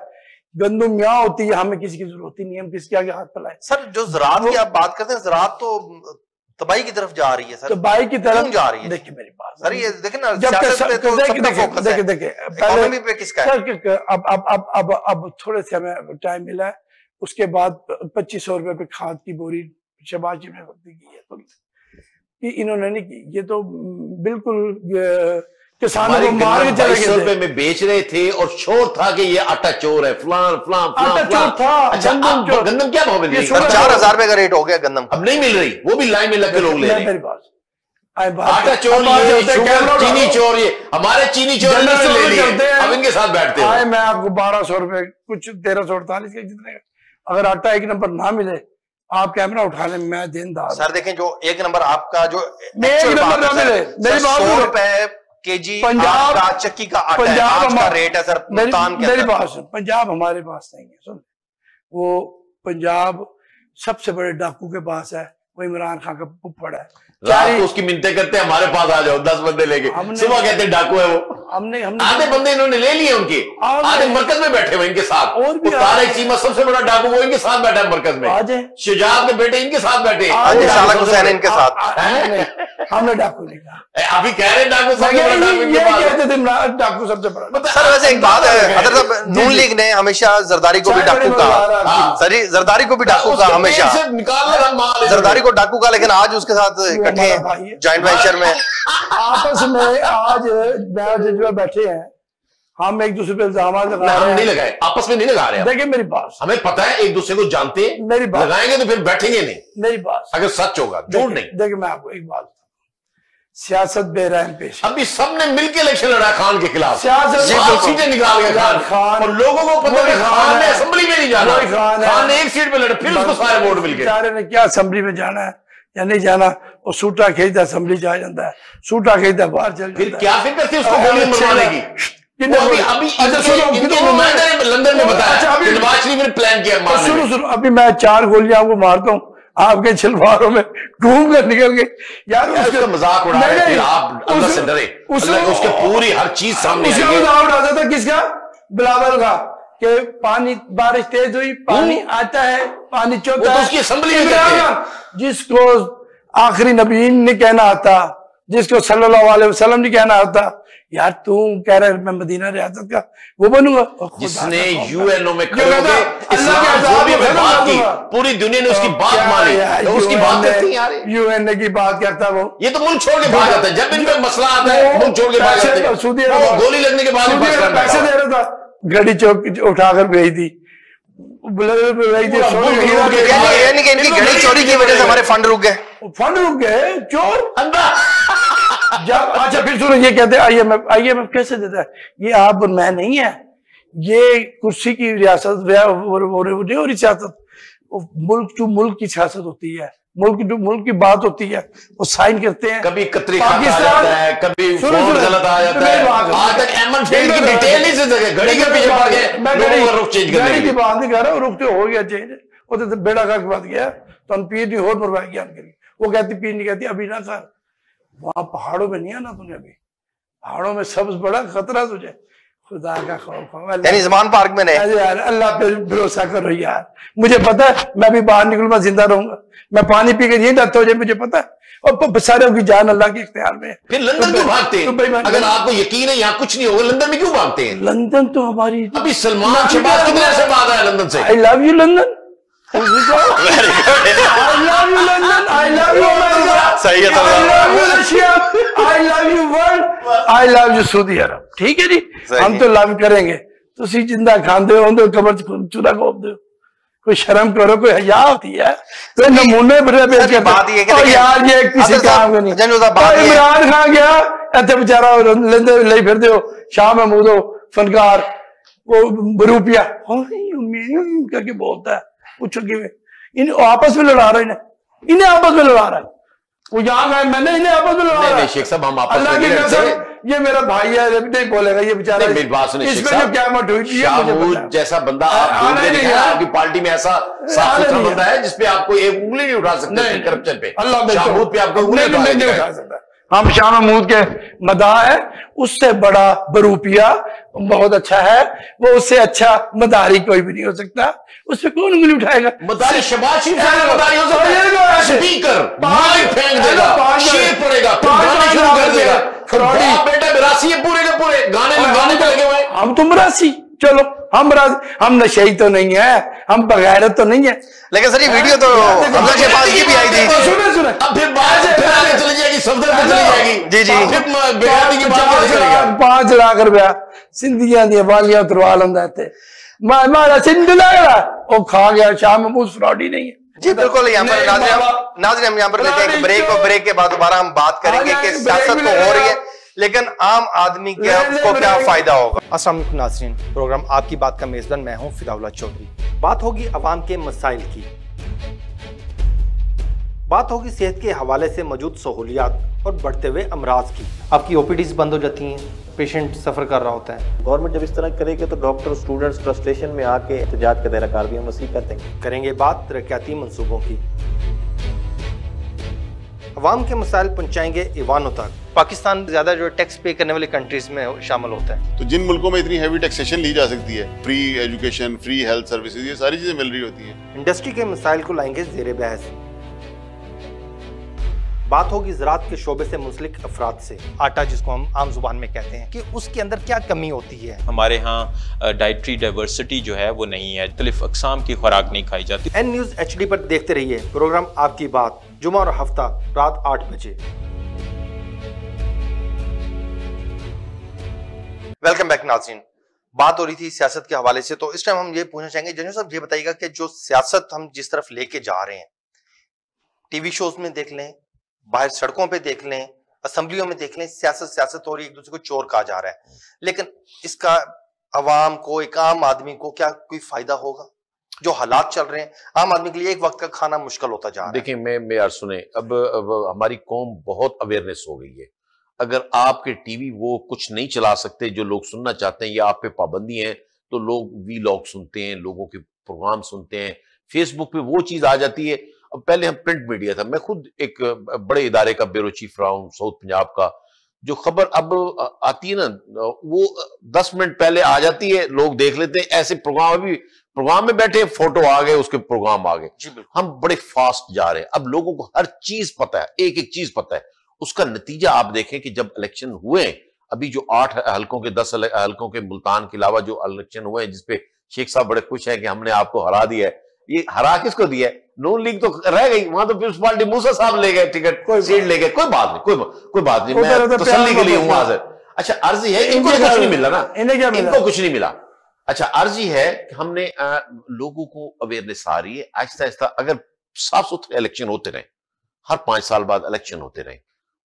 गंदुम यहाँ होती है। हमें किसी की जरूरत ही नहीं है, हम किसके आगे हाथ फैलाएं। सर जो ज़राअत की आप बात करते हैं, ज़राअत तो तबाही की तरफ जा रही है सर, तबाही की तरफ जा रही है। देखिए मेरी बात सर, ये देखें ना, जब देखिए इकोनॉमी पे किसका है? अब थोड़े से हमें टाइम मिला है, उसके बाद 2500 रुपए पे खाद की बोरी शहबाज जी ने भर्ती की है, तो कि इन्होंने नहीं की। ये तो बिल्कुल किसानों को मार के चले गए रुपए में बेच रहे थे और शोर था कि ये आटा चोर है, फलान फलान आटा चोर था। अच्छा, गंदम क्या भाव मिल रही है? 4000 रुपए का रेट हो गया गंदम, अब नहीं मिल रही, वो भी लाइन में लग के लोग ले रहे हैं। मेरी बात, आटा चोर ये, शुगर चीनी चोर ये, हमारे चीनी चोर ने ले लिए, अब इनके साथ बैठते हैं। मैं आपको 1200 रुपए, कुछ 1348 के जितने, अगर आटा एक नंबर ना मिले, आप कैमरा उठा लें, मैं देनदार। सर देखें, जो एक नंबर आपका जो एक नंबर ना मिले, मेरी बात 100 रुपए केजी पंजाब का चक्की का आटा है, पंजाब आज का रेट है सर मुल्तान के मेरी अंदर। बात सुन, पंजाब हमारे पास नहीं है, सुन, वो पंजाब सबसे बड़े डाकू के पास है, वो इमरान खान का फुफ्फड़ है। रात को उसकी मिन्नतें करते हैं, हमारे पास आ जाओ 10 बंदे लेके, सुबह कहते हैं डाकू है वो। हमने आधे बंदे इन्होंने ले लिए उनके, आधे मरकज में बैठे हुए इनके साथ, और भी तारिक चीमा सबसे बड़ा डाकू वो इनके साथ बैठा है मरकज में, शुजात के बेटे इनके साथ बैठे, सालक हुसैन इनके साथ। हमने डाकू नहीं कहा, अभी कह रहे हैं डाकू सबसे बड़ा, कहते थे डाकू सबसे बड़ा। सर वैसे एक बात है, हजरत साहब, नून लीग ने हमेशा जरदारी को भी डाकू कहा, सर जरदारी को भी डाकू कहा हमेशा, जरदारी को डाकू कहा, लेकिन आज उसके साथ इकट्ठे जॉइंट वेंचर में आपस में आज जज्बा बैठे हैं, हम एक दूसरे पे इल्जाम लगा रहे हैं। नहीं लगाए, आपस में नहीं लगा रहे हैं। देखिए मेरी बात, हमें पता है एक दूसरे को जानते हैं, मेरी बात लगाएंगे तो फिर बैठेंगे नहीं, मेरी बात अगर सच होगा, झूठ नहीं। देखिए मैं आपको एक बात, सियासत बेरहम पेश, अभी सबने मिलकर इलेक्शन लड़ा खान के खिलाफ, सियासत सीटें निकाल गया खान, और लोगों को पता है खान ने असेंबली में नहीं जाना, खान ने एक सीट पे लड़ा, फिर उसको सारे वोट मिल गए। बेचारे ने क्या असेंबली में जाना है या नहीं जाना, वो सूटा खरीदा असेंबली जा जाता है, सूटा खरीदा बाहर चल फिर क्या फिक्र थी उसको गोली मरवाने की? लंदन में बताया नवाज शरीफ ने प्लान किया। सुनो अभी मैं 4 गोलियां आपको मारता हूँ, आपके छलवारों में घूम कर निकल गए यार, उसका मजाक उड़ा रहे थे आप, अल्लाह से डरे, उसके पूरी हर चीज सामने उसका मजाक उड़ाता था, किसका? बिलावल का, कि पानी, बारिश तेज हुई, पानी आता है, पानी चौथा है, उसकी असेंबली में, जिसको आखिरी नबी ने कहना आता, जिसको सल्लल्लाहु अलैहि वसल्लम ने कहना आता, यार तू कह रहा है मैं मदीना रियासत का वो बनूंगा, जिसने यूएनओ में खड़े होकर इस्लाम बात की, पूरी दुनिया ने उसकी बात मानी, तो उसकी बात करती है यार, यूएनए की बात करता है वो, ये तो मुल्क छोड़ के भाग जाता है, जब इन पे मसला आता है मुल्क छोड़ के भाग जाते हैं, गोली लगने के बाद पैसे दे रहा था, गड़ी चौक उठाकर भेज दी, इनकी घड़ी चोरी की वजह से हमारे फंड रुक गए, चोर जब, अच्छा फिर सुनो, ये कहते आईएमएफ कैसे देता है, ये आप और मैं नहीं है, ये कुर्सी की रियासत हो रही सियासत, मुल्क टू मुल्क की सियासत होती है, मुल्क टू मुल्क की बात होती है, वो साइन करते हैं, कभी कतरी खाता आ जाता है, कभी फोन गलत आ जाता है, आज तक एमन फील्ड की डिटेल नहीं से सके, घड़ी के पीछे पड़ गए, लोगों का रुख चेंज करने की बात नहीं कर रहा, रुख तो हो गया चेंज, वो तो बेड़ा का बात गया, तो हम पीर नहीं हो मरवाएगी करी, वो कहती पीर नहीं कहती अभी ना कर, वहां पहाड़ों में नहीं आना तुमने, अभी पहाड़ों में सबसे बड़ा खतरा तुझे, खुदा का खौफ, यानी ज़मान पार्क में नहीं, यार अल्लाह पे भरोसा करो यार, मुझे पता है मैं भी बाहर निकलूंगा जिंदा रहूंगा, मैं पानी पी के यही डेथ हो जाए मुझे पता है, और सारे की जान अल्लाह के इख्तियार में है। फिर लंदन क्यों भागते हैं? अगर आपको यकीन है यहाँ कुछ नहीं होगा, लंदन में क्यों भागते हैं? लंदन तो हमारी, अभी सलमान शहबाज कितने ऐसे भागा है लंदन से? I love you London, I love you London, I love you America, सही है, I love you Russia, I love you world, I love you Saudi Arab, ठीक है जी, हम तो लव करेंगे, तुसी जिंदा खांदे हो तो कमर चूरा घोप दो, कोई शर्म करो, कोई हया होती है, तो नमूने बड़े बेच बात ये के यार ये किसी काम का नहीं, इमरान खान गया इतने बेचारा लेंदे ले फिरदे हो, शाह महमूद हो फनकार, वो रूपिया करके बोलता है, पूछो कि इन आपस में लड़ा रहे हैं, इन्हें आपस में लड़ा रहा है, वो यहाँ गए मैंने इन्हें आपस में लड़ा रहा है, शेख साहब हम आपस अल्लाह की कसम ये मेरा भाई है, नहीं बोलेगा ये बेचारा, इसमें जो क्या मत हुई, शाहमूद जैसा बंदा आप ढूंढते नहीं, आपकी पार्टी में ऐसा साफ सुथरा बंदा है जिसपे आपको एक उंगली नहीं उठा सकते करप्शन पे, शाहमूद पे आपको उंगली नहीं उठा सकता, हम शाह महमूद के मदाह है, उससे बड़ा बरूपिया बहुत अच्छा है, वो उससे अच्छा मदारी कोई भी नहीं हो सकता, उस पर कौन उंगली उठाएगा? मदारी शहबाज शरीफ साहब मदारी हो सकता है, स्पीकर माइक फेंक देगा, शेर पड़ेगा, गाना शुरू कर देगा, बाप बेटा मिरासी है पूरे के पूरे, गाने पे लगे हुए। हम तो मिरासी, चलो हम नशेई तो नहीं है, हम बगैरत तो नहीं है। लेकिन सर ये वीडियो तो हमजा के पास की भी आई थी। सुने अब फिर बात आगे चली जाएगी, सफदर पे चली जाएगी। जी जी, 5 लाख रुपया सिंधिया दी वालियां उतरवा लंदा थे, मारा सिंध लगा वो खा गया, शाह महमूद फ्रॉडी नहीं है। जी बिल्कुल। यहाँ पर नाज़रीन हम यहाँ पर लेते हैं ब्रेक, और ब्रेक के बाद दोबारा हम बात करेंगे कि सियासत तो हो रही है लेकिन आम आदमी को क्या फायदा होगा। अस्सलाम वालेकुम नाज़रीन, प्रोग्राम आपकी बात का मेजबान मैं हूं फिदाउल्लाह चौधरी। बात होगी अवाम के मसाइल की, बात होगी सेहत के हवाले से मौजूद सहूलियात और बढ़ते हुए अमराज की। आपकी ओपीडीज बंद हो जाती हैं, पेशेंट सफर कर रहा होता है। गवर्नमेंट जब इस तरह करेगी तो डॉक्टर स्टूडेंट्स फ्रस्ट्रेशन में आके एहतजाज का दायरा कार भी हम वसी कर देंगे। करेंगे बात तरक्याती मंसूबों की, अवाम के मसाइल पहुंचाएंगे ईवानों तक। पाकिस्तान ज्यादा जो टैक्स पे करने वाली कंट्रीज में शामिल होता है, तो जिन मुल्कों में इतनी हैवी टैक्सेशन ली जा सकती है, free education, free health services, ये सारी चीजें मिल रही होती हैं। इंडस्ट्री के मसाइल को लाएंगे जेरे बहस। बात होगी ज़राअत के शोबे से मुंसलिक अफराद से। आटा जिसको हम आम जुबान में कहते हैं, कि उसके अंदर क्या कमी होती है। हमारे यहाँ डाइटरी डाइवर्सिटी जो है वो नहीं है, मुख्तलिफ अक़साम की खुराक नहीं खाई जाती। एन न्यूज़ HD पर देखते रहिए प्रोग्राम आपकी बात, जुमा और हफ्ता रात 8 बजे। वेलकम बैक नाज़रीन। बात हो रही थी सियासत के हवाले से, तो इस टाइम हम ये पूछना चाहेंगे जनरल साहब, ये बताइएगा कि जो सियासत हम जिस तरफ लेके जा रहे हैं, टीवी शोज में देख लें, बाहर सड़कों पे देख लें, असेंबलियों में देख लें, सियासत हो रही है, एक दूसरे को चोर कहा जा रहा है, लेकिन इसका अवाम को, एक आम आदमी को क्या कोई फायदा होगा? जो हालात चल रहे हैं, आम आदमी के लिए एक वक्त का खाना मुश्किल होता जा रहा है। देखिए मैं यार सुने, अब हमारी कौम बहुत अवेयरनेस हो गई है। अगर आपके टीवी वो कुछ नहीं चला सकते जो लोग सुनना चाहते हैं, या आप पे पाबंदी है, तो लोग वीलॉग सुनते हैं, लोगों के प्रोग्राम सुनते हैं, फेसबुक पे वो चीज आ जाती है। अब पहले हम प्रिंट मीडिया था, मैं खुद एक बड़े इदारे का ब्यूरो चीफ रहा हूँ साउथ पंजाब का, जो खबर अब आती है ना, वो 10 मिनट पहले आ जाती है, लोग देख लेते हैं। ऐसे प्रोग्राम, अभी प्रोग्राम में बैठे, फोटो आ गए, उसके प्रोग्राम आ गए। हम बड़े फास्ट जा रहे हैं, अब लोगों को हर चीज पता है, एक एक चीज पता है। उसका नतीजा आप देखें कि जब इलेक्शन हुए, अभी जो 8 हलकों के 10 हलकों के मुल्तान के अलावा जो इलेक्शन हुए, जिसपे शेख साहब बड़े खुश हैं कि हमने आपको हरा दिया है। ये हरा किसको दिया है? नून लीग तो रह गई, वहां तो पीपल्स पार्टी मूसा साहब ले गए टिकट, सीट ले गए, कोई बात नहीं, कोई बात नहीं, मैं तसल्ली के लिए हूं हाजिर। अच्छा, अर्जी है, इनको कुछ नहीं मिला ना, इनको कुछ नहीं मिला। अच्छा, अर्जी है कि हमने लोगों को अवेयरनेस आ रही है, आहिस्ता आहिस्ता अगर साफ सुथरे इलेक्शन होते रहे, हर 5 साल बाद इलेक्शन होते रहे,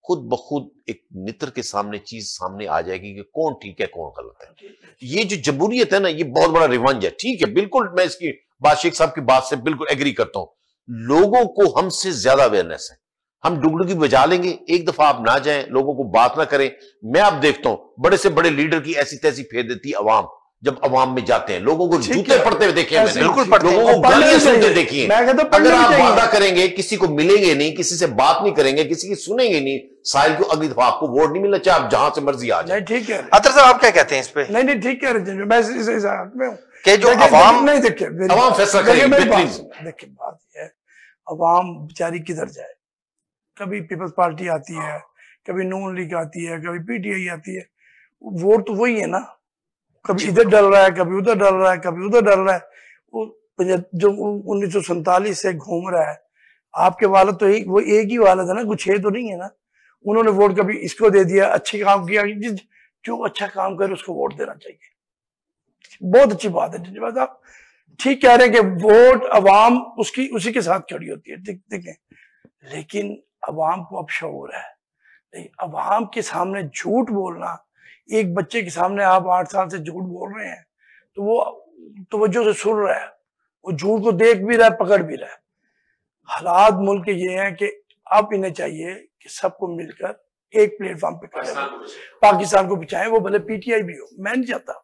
खुद ब खुद एक नित्र के सामने चीज सामने आ जाएगी कि कौन ठीक है कौन गलत है। ये जो जमहूरियत है ना, ये बहुत बड़ा रिवंज है। ठीक है, बिल्कुल मैं इसकी बात, शेख साहब की बात से बिल्कुल एग्री करता हूं। लोगों को हमसे ज्यादा अवेयरनेस है, हम डुगडुगी बजा लेंगे, एक दफा आप ना जाएं, लोगों को बात ना करें। मैं आप देखता हूं बड़े से बड़े लीडर की ऐसी तैसी फेर देती अवाम, जब अवाम में जाते हैं, लोगों को जूते पड़ते हुए देखे मैंने, बिल्कुल लोगों को गालियां सुनते देखिए। अगर आप वादा करेंगे, किसी को मिलेंगे नहीं, किसी से बात नहीं करेंगे, किसी की सुनेंगे नहीं, साहिल को अगली दफा आपको वोट नहीं मिलना, चाहे आप जहां से मर्जी आ जाए। ठीक है अतर साहब, आप क्या कहते हैं इस पे? नहीं ठीक कह रहे हैं, मैं इस में हूं कि जो अवाम नहीं, देखिए अवाम फैसला करेगी। देखिए बात यह है, अवाम बेचारी किधर जाए? कभी पीपल्स पार्टी आती है, कभी नून लीग आती है, कभी PTI आती है, वोट तो वही है ना, कभी इधर डल रहा है, कभी उधर डल रहा है, कभी उधर डल रहा है। वो जो 1947 से घूम रहा है, आपके वालद तो वो एक ही वालद है ना, कुछ है तो नहीं है ना। उन्होंने वोट कभी इसको दे दिया, अच्छी काम किया, जो अच्छा काम करे उसको वोट देना चाहिए, बहुत अच्छी बात है। जिन्हें आप ठीक कह रहे हैं कि वोट अवाम उसी के साथ खड़ी होती है, ठीक है, लेकिन अवाम को अब शऊर है। अवाम के सामने झूठ बोलना, एक बच्चे के सामने आप 8 साल से झूठ बोल रहे हैं, तो वो तवज्जो से सुन रहा है, वो झूठ को देख भी रहा है, पकड़ भी रहा है। हालात मुल्क के ये हैं कि अब इन्हें चाहिए कि सबको मिलकर एक प्लेटफॉर्म पे खड़े हो, पाकिस्तान को बचाएं। वो भले PTI भी हो, मैं नहीं चाहता,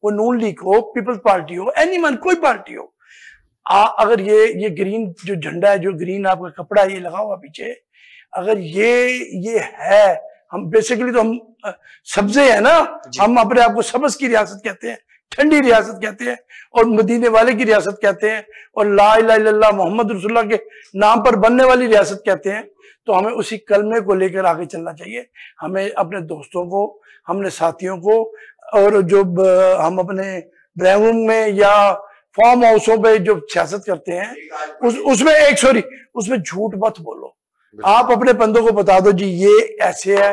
वो नून लीग हो, पीपल्स पार्टी हो, एनीवन, कोई पार्टी हो। अगर ये ग्रीन जो झंडा है, जो ग्रीन आपका कपड़ा ये लगा हुआ पीछे, अगर ये है, हम बेसिकली तो हम सब्जे है ना, हम अपने आप को सब्ज की रियासत कहते हैं, ठंडी रियासत कहते हैं, और मदीने वाले की रियासत कहते हैं, और ला इलाहा इल्लल्लाह मोहम्मद रसूलुल्लाह के नाम पर बनने वाली रियासत कहते हैं। तो हमें उसी कलमे को लेकर आगे चलना चाहिए। हमें अपने दोस्तों को, हमने साथियों को, और जो हम अपने ड्राइंग रूम में या फार्म हाउसों पे जो सियासत करते हैं, उसमें झूठ मत बोलो। आप अपने बंदों को बता दो जी ये ऐसे है,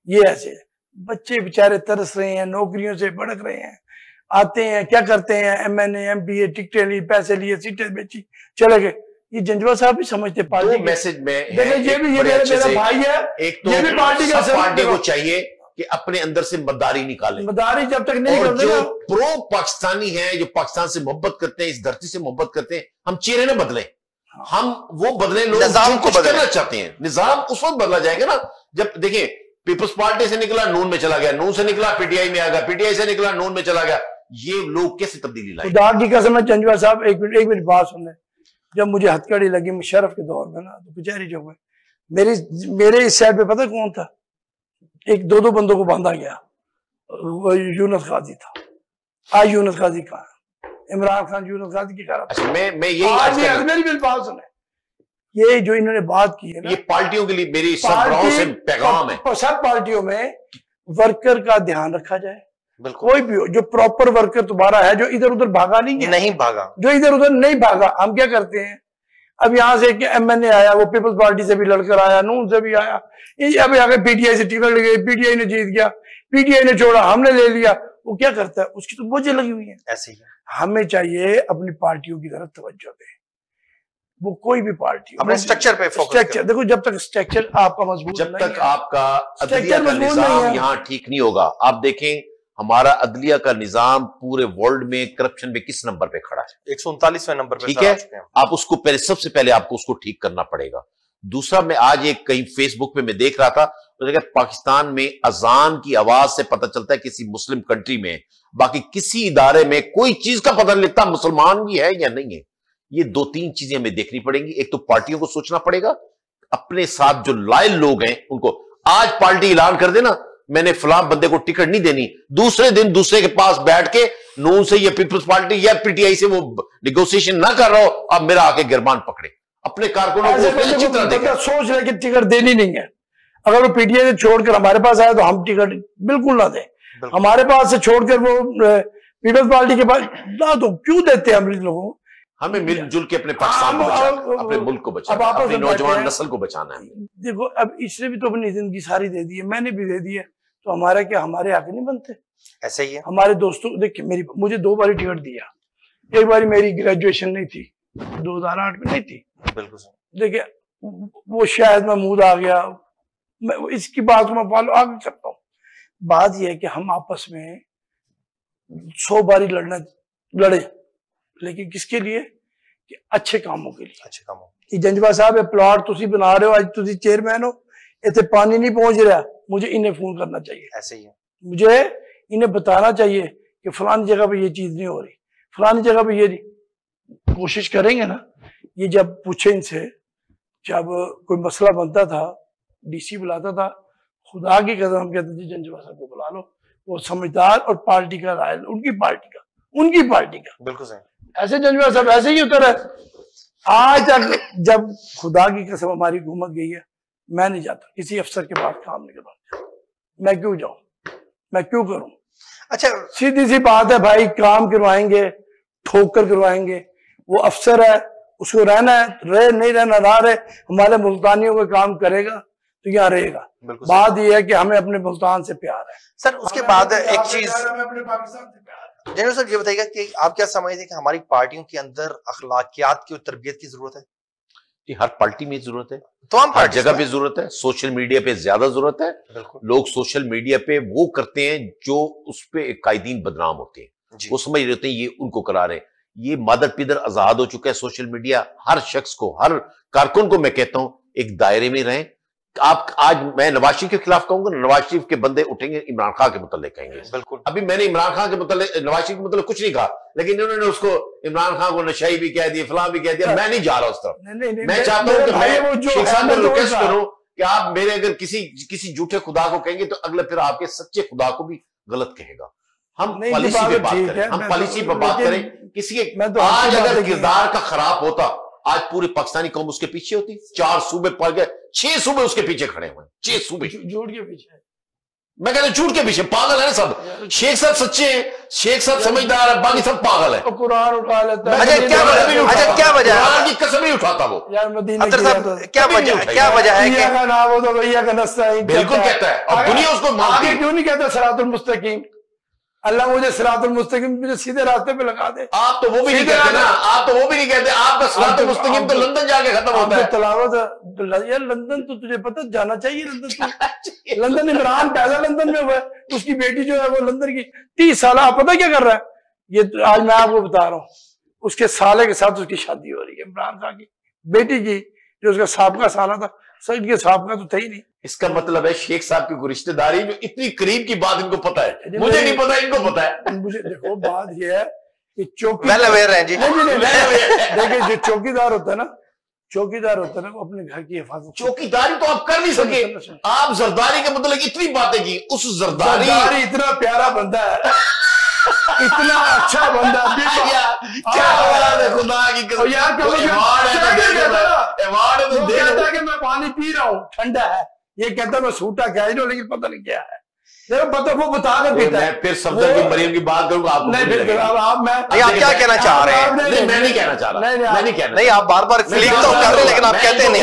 ये ऐसे है। बच्चे बेचारे तरस रहे हैं, नौकरियों से भड़क रहे हैं, आते हैं क्या करते हैं, MNA MPA टिकटें ली, पैसे लिए, सीटें बेची, चले गए। ये जंजवा साहब भी समझते पार्टी मैसेज में देखिए, ये भी मेरा भाई है, एक तो ये भी पार्टी को चाहिए कि अपने अंदर से मददारी निकाले। मददारी जब तक नहीं करते, जो प्रो पाकिस्तानी हैं, जो पाकिस्तान से मोहब्बत करते हैं, इस धरती से मोहब्बत करते हैं, हम चेहरे न बदले, हम वो बदले लोग निजाम को बदलना चाहते हैं। निजाम उस वक्त बदला जाएगा ना जब देखिए पीपल्स पार्टी से निकला नून में चला गया, नून से निकला PTI में आ गया, PTI से निकला नून में चला गया। ये लोग कैसे तब्दीली लाए? खुदा की कसम है जंजवा साहब, एक मिनट बात सुन ले। जब मुझे हथकड़ी लगी मुशर्रफ के दौर में ना, तो कचहरी जो है मेरे इस साइड पे पता कौन था? एक दो बंदों को बांधा गया, यूनुस काजी था। आज यूनुस काजी कहाँ? इमरान खान यूनुस काजी की अच्छा, मैं यही मेरी बात सुने, ये जो इन्होंने बात की है ना, ये पार्टियों के लिए मेरी से पैगाम है। सब पार्टियों में वर्कर का ध्यान रखा जाए। कोई भी हो जो प्रॉपर वर्कर तुम्हारा है, जो इधर उधर भागा नहीं भागा, जो इधर उधर नहीं भागा। हम क्या करते हैं, अब यहाँ से MNA आया, वो पीपल्स पार्टी से भी लड़कर आया, नून से भी आया, अब आगे PTI से टिकट लगी, PTI ने जीत गया, PTI ने छोड़ा, हमने ले लिया। वो क्या करता है, उसकी तो बोझें लगी हुई है। ऐसे ही हमें चाहिए अपनी पार्टियों की तरफ तवज्जो दे, वो कोई भी पार्टी अपने स्ट्रक्चर पे फोकस। देखो जब तक स्ट्रक्चर आपका मजबूत, जब तक आपका अदलिया का निजाम यहाँ ठीक नहीं होगा, आप देखें हमारा अदलिया का निजाम पूरे वर्ल्ड में करप्शन में किस नंबर पे खड़ा है? 139वें नंबर पे। ठीक है, आप उसको पहले, सबसे पहले आपको उसको ठीक करना पड़ेगा। दूसरा, मैं आज एक कहीं फेसबुक पे मैं देख रहा था, तो देखा पाकिस्तान में अजान की आवाज से पता चलता है किसी मुस्लिम कंट्री में, बाकी किसी इदारे में कोई चीज का पता नहीं लगता मुसलमान भी है या नहीं है। ये 2-3 चीजें हमें देखनी पड़ेंगी। एक तो पार्टियों को सोचना पड़ेगा, अपने साथ जो लायल लोग हैं उनको, आज पार्टी ऐलान कर देना मैंने फलां बंदे को टिकट नहीं देनी, दूसरे दिन दूसरे के पास बैठ के नून से या पीपल्स पार्टी या PTI से वो नेगोशिएशन ना कर रहा हो, अब मेरा आके गिरबान पकड़े। अपने कारकुनों को अच्छी तरह देखा, सोच रहे कि टिकट देनी नहीं है। अगर वो PTI से छोड़कर हमारे पास आए तो हम टिकट बिल्कुल ना दें, हमारे पास से छोड़कर वो पीपल्स पार्टी के पास ना, तो क्यों देते हैं हम लोगों को? हमें मिलजुल के अपने पाकिस्तान को बचाना, अपने मुल्क को बचाना, अपनी नौजवान नस्ल को बचाना है। देखो अब इसने भी तो अपनी जिंदगी सारी दे दी है, मैंने भी दे दी है, तो हमारा क्या, हमारे हक नहीं बनते? ऐसे ही है। हमारे दोस्तों देखिए, मुझे 2 बार टिकट दिया। एक बार मेरी ग्रेजुएशन नहीं थी, 2008 में नहीं थी। बिल्कुल देखिए वो शायद महमूद आ गया, मैं इसकी बात को मैं फॉलो आगे करता हूँ। बात यह है कि हम आपस में 100 बारी लड़े, लेकिन किसके लिए? कि अच्छे कामों के लिए। अच्छे कामों कि जंजवा साहब प्लॉट तुसी बना रहे हो, आज तुसी चेयरमैन हो, इतने पानी नहीं पहुंच रहा, मुझे इन्हें फोन करना चाहिए। ऐसे ही है, मुझे इन्हें बताना चाहिए कि फलानी जगह पे ये चीज नहीं हो रही, फलानी जगह पे ये नहीं। कोशिश करेंगे ना। ये जब पूछे इनसे, जब कोई मसला बनता था, DC बुलाता था, खुदा की कसम हम कहते थे जंजवा साहब को बुला लो, वो समझदार और पार्टी का राय, उनकी पार्टी का। बिल्कुल सही। ऐसे जंजवा साहब ऐसे ही उतर है। आज तक जब खुदा की कसम हमारी हुकूमत गई है, मैं नहीं जाता किसी अफसर के पास काम नहीं करवा। मैं क्यों जाऊं, मैं क्यों करूं? अच्छा, सीधी सी बात है भाई, काम करवाएंगे, ठोक कर करवाएंगे। वो अफसर है, उसको रहना है, रहे नहीं रहना ना रहे, हमारे मुल्तानियों का काम करेगा तो यहाँ रहेगा। बात यह है कि हमें अपने मुल्तान से प्यार है सर। उसके बाद एक चीज, अपने पाकिस्तान से प्यार है। जनरल साहब ये बताइएगा कि आप क्या समझते हैं कि हमारी पार्टियों के अंदर अखलाकियात की तरबियत की जरूरत है? जी, हर पार्टी में जरूरत है, तो हम हर जगह पे जरूरत है, सोशल मीडिया पे ज्यादा जरूरत है। लोग सोशल मीडिया पे वो करते हैं जो उस पे कायदीन बदनाम होते हैं, वो समझ रहे होते हैं ये उनको करा रहे हैं। ये मादर पिदर आजाद हो चुका है सोशल मीडिया। हर शख्स को, हर कारकुन को मैं कहता हूं एक दायरे में रहें। आप आज मैं नवाज शरीफ के खिलाफ कहूंगा, नवाज शरीफ के बंदे उठेंगे इमरान खान के मुतल्लिक कहेंगे। बिल्कुल। अभी मैंने इमरान खान के मुतल्लिक, नवाज शरीफ के मुतल्लिक कुछ नहीं कहा, लेकिन इन्होंने उसको इमरान खान को नशाई भी कह दिया, फलां भी कह दिया। मैं नहीं जा रहा उस तरफ। मैं चाहता हूं कि मैं शेख साहब को रिक्वेस्ट करूं कि आप मेरे अगर किसी झूठे खुदा को कहेंगे तो अगले फिर आपके सच्चे खुदा को भी गलत कहेगा। हम पॉलिसी पे बात करें, हम पॉलिसी पे बात करें। किसी के आज अगर किरदार का खराब होता, आज पूरी पाकिस्तानी कौम उसके पीछे होती। 4 सूबे पड़ गए, 6 सूबे उसके पीछे खड़े हुए, 6 सूबे झूठ के पीछे। मैं कहता हूं झूठ के पीछे, पागल है ना सब। शेख साहब सच्चे हैं, शेख साहब समझदार है, बाकी सब पागल है। कुरान उठा लेता है। अच्छा क्या वजह है? की कसम नहीं उठाता वो यार मदीना क्या वजह है कि का नाम हो तो भैया का नस्ताईन बिल्कुल कहता है और दुनिया उसको आगे क्यों नहीं कहता सिरातुल मुस्तकीम? अल्लाह मुझे सिरातुल मुस्तकीम मुझे सीधे रास्ते पे लगा दे। आप तो वो भी नहीं कहते ना, आप तो वो भी नहीं कहते। आपका सिरातुल मुस्तकीम तो लंदन जाके खत्म होता है। तलावत यार लंदन तो तुझे पता जाना चाहिए। लंदन लंदन इमरान पैदा लंदन में हुआ है, उसकी बेटी जो है वो लंदन की 30 साल। आप पता क्या कर रहा है? ये आज मैं आपको बता रहा हूँ, उसके साले के साथ उसकी शादी हो रही है, इमरान खान की बेटी की, जो उसका साहबका साला था। सर ये साहबका तो था ही नहीं। इसका मतलब है शेख साहब की कोई रिश्तेदारी जो इतनी करीब की बात इनको पता है, मुझे नहीं पता, इनको पता है। मुझे देखो बात ये है कि चौकी देखिए जो चौकीदार होता है ना, चौकीदार होता है ना, वो अपने घर की हिफाजत। चौकीदारी तो आप कर नहीं सके। आप जरदारी के मतलब इतनी बातें की, उस जरदारी इतना प्यारा बंदा है, इतना अच्छा बंदा खुदा की कसम यार, कहता है कि मैं पानी पी रहा हूँ ठंडा है, ये कहता है मैं सूटा खा रहा हूँ, लेकिन पता नहीं क्या है। देखो पता वो बता कर पीता है। फिर सफदर की मरियम की बात करूंगा आपको। नहीं आप क्या कहना चाह रहे हैं? नहीं मैं नहीं कहना चाह रहा, मैं नहीं कहना। नहीं आप बार बार क्लिक तो कर रहे हैं लेकिन आप कहते नहीं।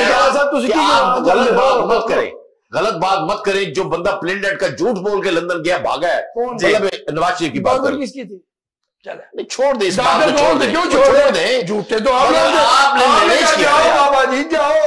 गलत बात मत करें, गलत बात मत करें। जो बंदा प्लेन डेट का झूठ बोल के लंदन गया भागा है, मतलब नवाज शरीफ की बात करें। किसकी थी? चले छोड़ दे इस बात को, क्यों छोड़ दे? झूठे तो आप जाओ बाबा जी जाओ,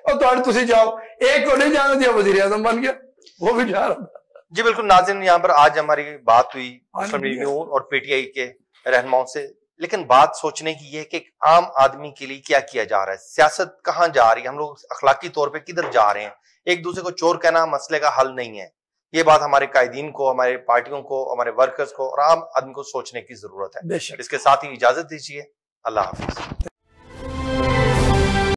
और तुम जाओ, एक को नहीं जाने दिया, वजीर आजम बन गया, वो भी जा रहा था। जी बिल्कुल नाज़रीन, यहाँ पर आज हमारी बात हुई मुस्लिम लीग नून और पीटीआई के रहनुमाओं से, लेकिन बात सोचने की है कि आम आदमी के लिए क्या किया जा रहा है, सियासत कहाँ जा रही है, हम लोग अखलाकी तौर पे किधर जा रहे हैं। एक दूसरे को चोर कहना मसले का हल नहीं है। ये बात हमारे कायदीन को, हमारे पार्टियों को, हमारे वर्कर्स को और आम आदमी को सोचने की जरूरत है। इसके साथ ही इजाजत दीजिए। अल्लाह हाफिज।